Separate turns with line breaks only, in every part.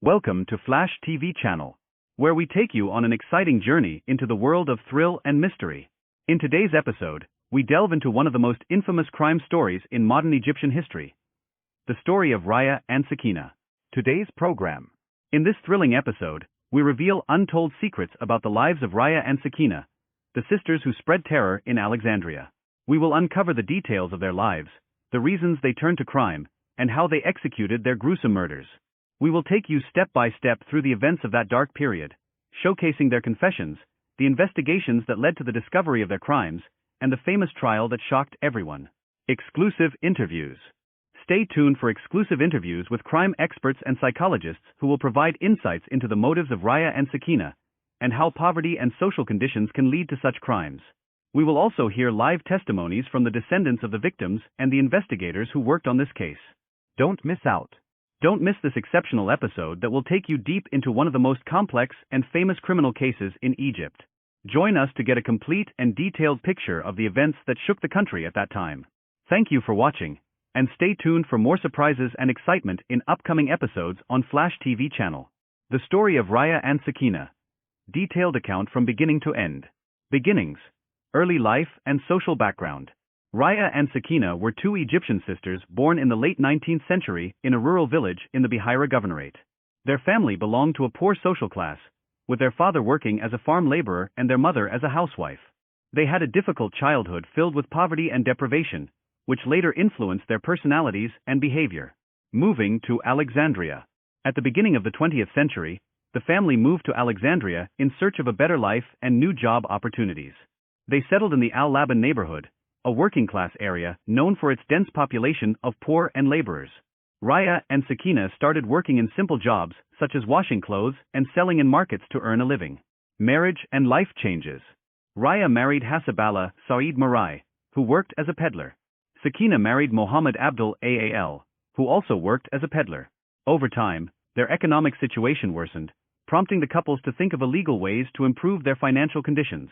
Welcome to Flash TV channel, where we take you on an exciting journey into the world of thrill and mystery. In today's episode, we delve into one of the most infamous crime stories in modern Egyptian history, the story of Raya and Sakina. Today's program. In this thrilling episode, we reveal untold secrets about the lives of Raya and Sakina, the sisters who spread terror in Alexandria. We will uncover the details of their lives, the reasons they turned to crime, and how they executed their gruesome murders. We will take you step by step through the events of that dark period, showcasing their confessions, the investigations that led to the discovery of their crimes, and the famous trial that shocked everyone. Exclusive interviews. Stay tuned for exclusive interviews with crime experts and psychologists who will provide insights into the motives of Raya and Sakina, and how poverty and social conditions can lead to such crimes. We will also hear live testimonies from the descendants of the victims and the investigators who worked on this case. Don't miss out. Don't miss this exceptional episode that will take you deep into one of the most complex and famous criminal cases in Egypt. Join us to get a complete and detailed picture of the events that shook the country at that time. Thank you for watching, and stay tuned for more surprises and excitement in upcoming episodes on Flash TV channel. The story of Raya and Sakina. Detailed account from beginning to end. Beginnings, early life and social background. Raya and Sakina were two Egyptian sisters born in the late 19th century in a rural village in the Beheira Governorate. Their family belonged to a poor social class, with their father working as a farm laborer and their mother as a housewife. They had a difficult childhood filled with poverty and deprivation, which later influenced their personalities and behavior. Moving to Alexandria. At the beginning of the 20th century, the family moved to Alexandria in search of a better life and new job opportunities. They settled in the Al-Labban neighborhood, a working-class area known for its dense population of poor and laborers. Raya and Sakina started working in simple jobs such as washing clothes and selling in markets to earn a living. Marriage and life changes. Raya married Hasabala Saeed Marai, who worked as a peddler. Sakina married Mohammed Abdul Aal, who also worked as a peddler. Over time, their economic situation worsened, prompting the couples to think of illegal ways to improve their financial conditions.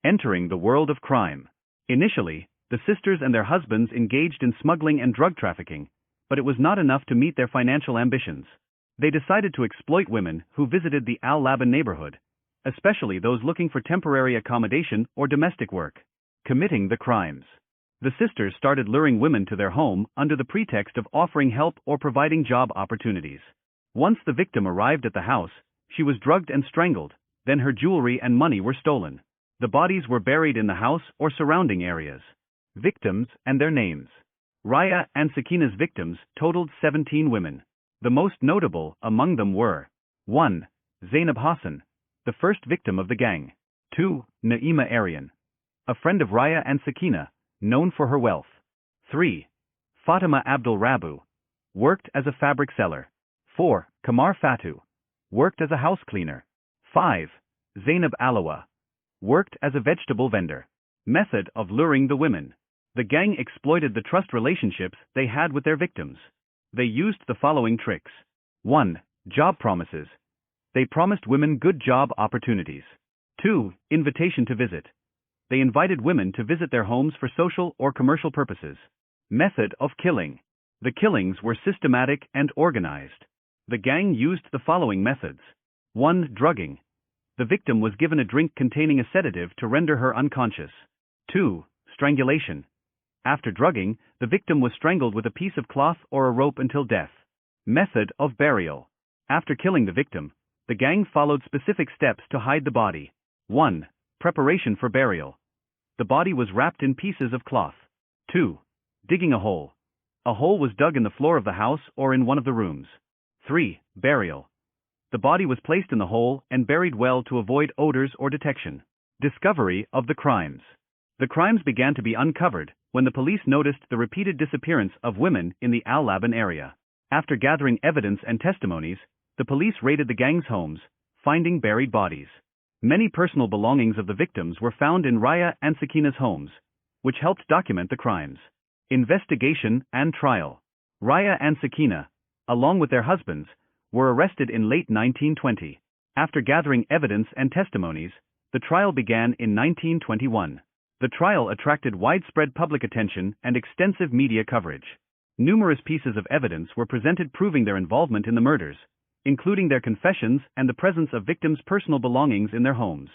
Entering the world of crime. Initially, the sisters and their husbands engaged in smuggling and drug trafficking, but it was not enough to meet their financial ambitions. They decided to exploit women who visited the Al-Labban neighborhood, especially those looking for temporary accommodation or domestic work. Committing the crimes. The sisters started luring women to their home under the pretext of offering help or providing job opportunities. Once the victim arrived at the house, she was drugged and strangled, then her jewelry and money were stolen. The bodies were buried in the house or surrounding areas. Victims and their names. Raya and Sakina's victims totaled 17 women. The most notable among them were 1. Zainab Hassan, the first victim of the gang. 2. Naima Aryan, a friend of Raya and Sakina, known for her wealth. 3. Fatima Abdul Rabu, worked as a fabric seller. 4. Kamar Fatu, worked as a house cleaner. 5. Zainab Alawa, worked as a vegetable vendor. Method of luring the women. The gang exploited the trust relationships they had with their victims. They used the following tricks. 1. Job promises. They promised women good job opportunities. 2. Invitation to visit. They invited women to visit their homes for social or commercial purposes. Method of killing. The killings were systematic and organized. The gang used the following methods. 1. Drugging. The victim was given a drink containing a sedative to render her unconscious. 2. Strangulation. After drugging, the victim was strangled with a piece of cloth or a rope until death. Method of burial. After killing the victim, the gang followed specific steps to hide the body. 1. Preparation for burial. The body was wrapped in pieces of cloth. 2. Digging a hole. A hole was dug in the floor of the house or in one of the rooms. 3. Burial. The body was placed in the hole and buried well to avoid odors or detection. Discovery of the crimes. The crimes began to be uncovered when the police noticed the repeated disappearance of women in the Al-Labban area. After gathering evidence and testimonies, the police raided the gang's homes, finding buried bodies. Many personal belongings of the victims were found in Raya and Sakina's homes, which helped document the crimes. Investigation and trial. Raya and Sakina, along with their husbands, were arrested in late 1920. After gathering evidence and testimonies, the trial began in 1921. The trial attracted widespread public attention and extensive media coverage. Numerous pieces of evidence were presented proving their involvement in the murders, including their confessions and the presence of victims' personal belongings in their homes.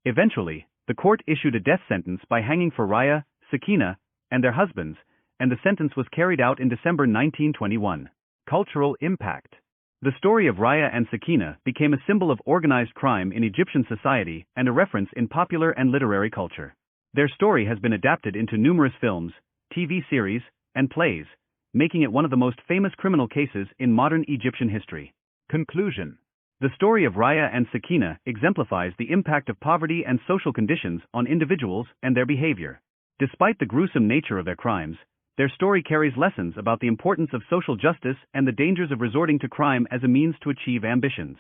Eventually, the court issued a death sentence by hanging for Raya, Sakina, and their husbands, and the sentence was carried out in December 1921. Cultural impact. The story of Raya and Sakina became a symbol of organized crime in Egyptian society and a reference in popular and literary culture. Their story has been adapted into numerous films, TV series, and plays, making it one of the most famous criminal cases in modern Egyptian history. Conclusion. The story of Raya and Sakina exemplifies the impact of poverty and social conditions on individuals and their behavior. Despite the gruesome nature of their crimes, their story carries lessons about the importance of social justice and the dangers of resorting to crime as a means to achieve ambitions.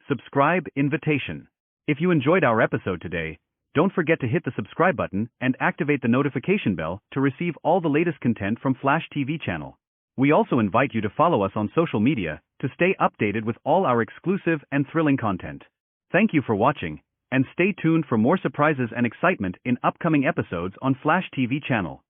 Subscribe invitation. If you enjoyed our episode today, don't forget to hit the subscribe button and activate the notification bell to receive all the latest content from Flash TV channel. We also invite you to follow us on social media to stay updated with all our exclusive and thrilling content. Thank you for watching, and stay tuned for more surprises and excitement in upcoming episodes on Flash TV channel.